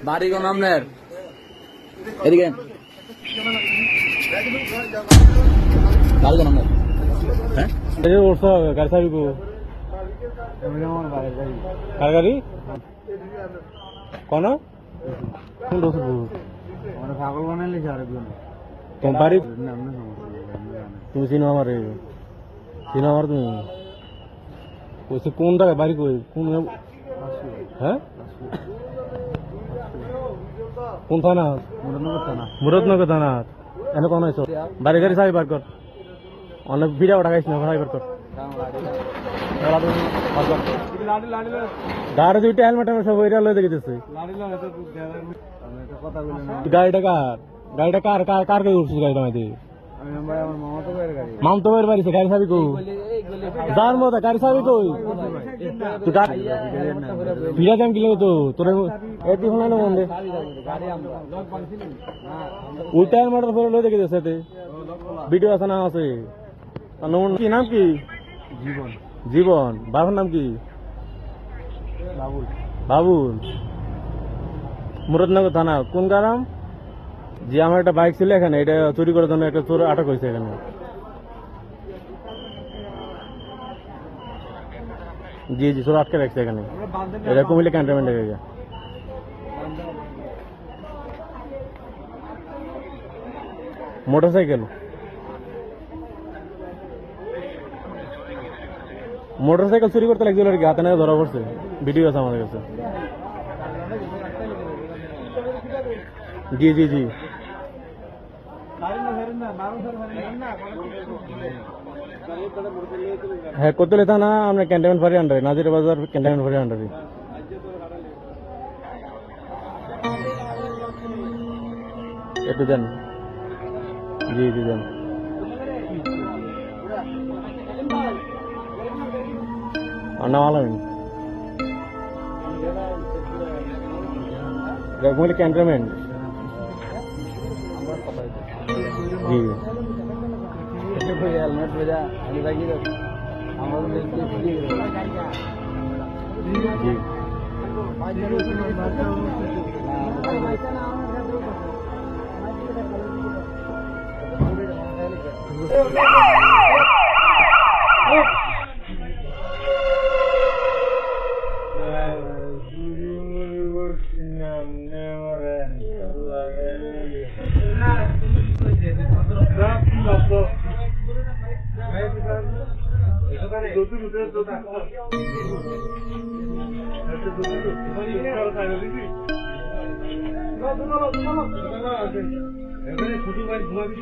বাড়ি কোন আপনার এদিকে বাড়ি কোন আপনার হ্যাঁ গাড়ি চাবি কো কার গাড়ি কোন ছাগল বানাইলে তোমার বাড়ি তুমি চিনো আমার চিনো আমার তুমি কোন জায়গায় বাড়ি কই কোন হ্যাঁ কোন থানা মুরাদনগর থানা এনে কোন আইছো বাড়ি গাড়ি চাবি বার কর অনেক ভিড়া টাকাইছ না ভাই বার কর গাড়ি দুইটা হেলমেট সব ওইটা লয়ে দেখেছে গাড়িটা কার কার কে উঠছিস গাড়িটা মাইতে মামতো ভাইয়ের বাড়ি গাড়ি চাবি কই যার মতো গাড়ি চাবি কই তুই ভিড়া দাম কিলো তো তোর এটি শোনা না মন্দে উল্টা হেলমেট ফেলে লয়ে দেখেছে সাথে ভিডিও আছে না আছে কি নাম কি জীবন জীবন বাবার নাম কি বাবুল মুরাদনগর থানা কোন গ্রাম যে আমার একটা বাইক ছিল এখানে এটা চুরি করার জন্য একটা চোর আটক হয়েছে এখানে জি জি চোর আটকে রাখছে এখানে এটা কুমিল্লা ক্যান্টনমেন্ট এরিয়া মোটরসাইকেল চুরি করতে লাগছিল আর কি হাতে নিয়ে ধরা পড়ছে ভিডিও আছে আমাদের কাছে জি জি জি হ্যাঁ কোতলে থানা আমরা ক্যান্টনমেন্ট ফাঁড়ির আন্ডারে নাজির বাজার ক্যান্টনমেন্ট ফাঁড়ির আন্ডারে একটু দেন জি জি দেন নাম আলামিন কুমিল্লা ক্যান্টনমেন্ট জি হেলমেট ভেজা ঘুমাবি